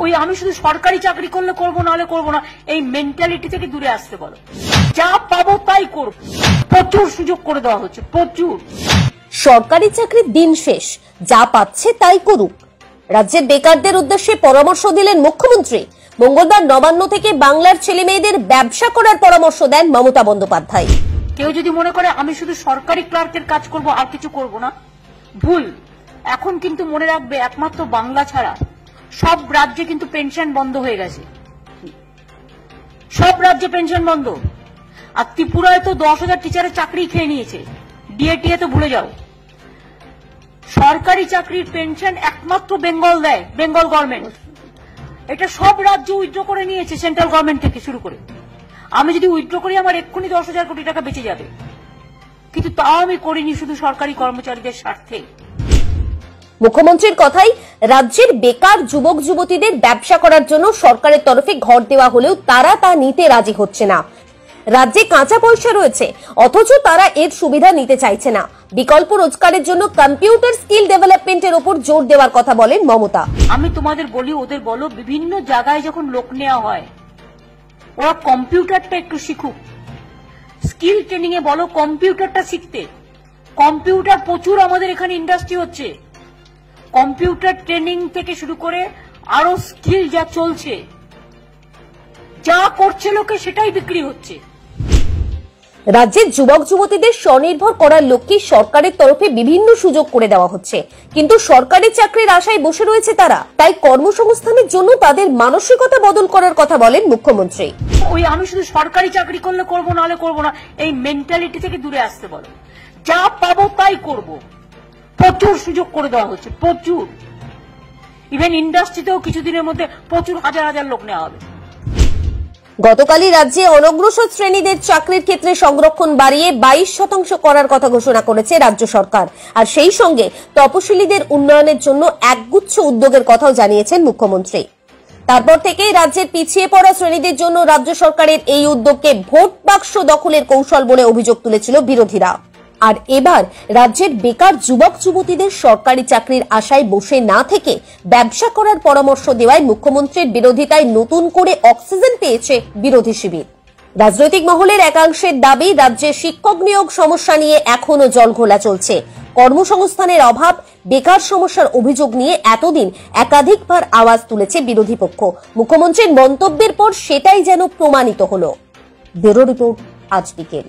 ওই আমি শুধু সরকারি চাকরি করলে করবো, নাহলে করবো না, এই মেন্টালিটি থেকে দূরে আসতে বলো। যা পাবো তাই করবো। প্রচুর সুযোগ করে দেওয়া হচ্ছে, প্রচুর। সরকারি চাকরির দিন শেষ, যা পাচ্ছে তাই করুক। রাজ্যের বেকারদের উদ্দেশ্যে পরামর্শ দিলেন মুখ্যমন্ত্রী। মঙ্গলবার নবান্ন থেকে বাংলার ছেলে মেয়েদের ব্যবসা করার পরামর্শ দেন মমতা বন্দ্যোপাধ্যায়। কেউ যদি মনে করে আমি শুধু সরকারি ক্লার্কের কাজ করব আর কিছু করব না, ভুল। এখন কিন্তু মনে রাখবে, একমাত্র বাংলা ছাড়া সব রাজ্যে কিন্তু পেনশন বন্ধ হয়ে গেছে। সব রাজ্যে পেনশন বন্ধ। আর ত্রিপুরায় তো 10,000 টিচারের চাকরি খেয়ে নিয়েছে। ডিএটিএ তো ভুলে যাও। সরকারি চাকরির পেনশন একমাত্র বেঙ্গল দেয়, বেঙ্গল গভর্নমেন্ট। এটা সব রাজ্য উইথড্র করে নিয়েছে, সেন্ট্রাল গভর্নমেন্ট থেকে শুরু করে। আমি যদি উইথড্র করি আমার এক্ষুনি 10,000 কোটি টাকা বেঁচে যাবে, কিন্তু তাও আমি করিনি শুধু সরকারি কর্মচারীদের স্বার্থে। মুখ্যমন্ত্রীর কথাই, রাজ্যের বেকার যুবক যুবতীদের ব্যবসা করার জন্য সরকারের তরফে ঘর দেওয়া হলেও তারা তা নিতে রাজি হচ্ছে না। রাজ্যে কাঁচা পয়সা রয়েছে, অথচ তারা এর সুবিধা নিতে চাইছে না। বিকল্প রোজগারের জন্য কম্পিউটার স্কিল ডেভেলপমেন্টের উপর জোর দেওয়ার কথা বলেন মমতা। আমি তোমাদের বলি, ওদের বলো, বিভিন্ন জায়গায় যখন লোক নেওয়া হয় ওরা কম্পিউটারটা একটু শিখুক। স্কিল ট্রেনিং এ বলো কম্পিউটারটা শিখতে। কম্পিউটার প্রচুর আমাদের এখানে ইন্ডাস্ট্রি হচ্ছে। কম্পিউটার ট্রেনিং থেকে শুরু করে আরো স্কিল যা চলছে, যা করছে লোকে সেটাই বিক্রি হচ্ছে। রাজ্যের যুবক যুবতীদের স্বনির্ভর করার লক্ষ্যে সরকারের তরফে বিভিন্ন সুযোগ করে দেওয়া হচ্ছে, কিন্তু সরকারি চাকরির আশায় বসে রয়েছে তারা। তাই কর্মসংস্থানের জন্য তাদের মানসিকতা বদল করার কথা বলেন মুখ্যমন্ত্রী। ওই আমি শুধু সরকারি চাকরি করলে করবো, নাহলে করবো না, এই মেন্টালিটি থেকে দূরে আসতে বলো। যা পাবো তাই করবো। প্রচুর সুযোগ করে দেওয়া হচ্ছে, প্রচুর। ইভেন ইন্ডাস্ট্রিতেও কিছুদিনের মধ্যে প্রচুর হাজার হাজার লোক নেওয়া হবে। গতকালই রাজ্যে অনগ্রসর শ্রেণীদের চাকরির ক্ষেত্রে সংরক্ষণ বাড়িয়ে 22% করার কথা ঘোষণা করেছে রাজ্য সরকার। আর সেই সঙ্গে তপশিলীদের উন্নয়নের জন্য একগুচ্ছ উদ্যোগের কথাও জানিয়েছেন মুখ্যমন্ত্রী। তারপর থেকেই রাজ্যের পিছিয়ে পড়া শ্রেণীদের জন্য রাজ্য সরকারের এই উদ্যোগকে ভোট বাক্স দখলের কৌশল বলে অভিযোগ তুলেছিল বিরোধীরা। আর এবার রাজ্যের বেকার যুবক যুবতীদের সরকারি চাকরির আশায় বসে না থেকে ব্যবসা করার পরামর্শ দেওয়ায় মুখ্যমন্ত্রীর বিরোধিতায় নতুন করে অক্সিজেন পেয়েছে বিরোধী শিবির। রাজনৈতিক মহলের একাংশের দাবি, রাজ্যে শিক্ষক নিয়োগ সমস্যা নিয়ে এখনো জলঘোলা চলছে। কর্মসংস্থানের অভাব, বেকার সমস্যার অভিযোগ নিয়ে এতদিন একাধিকবার আওয়াজ তুলেছে বিরোধী পক্ষ। মুখ্যমন্ত্রীর মন্তব্যের পর সেটাই যেন প্রমাণিত হলো। ব্যুরো রিপোর্ট, আজ বিকেল।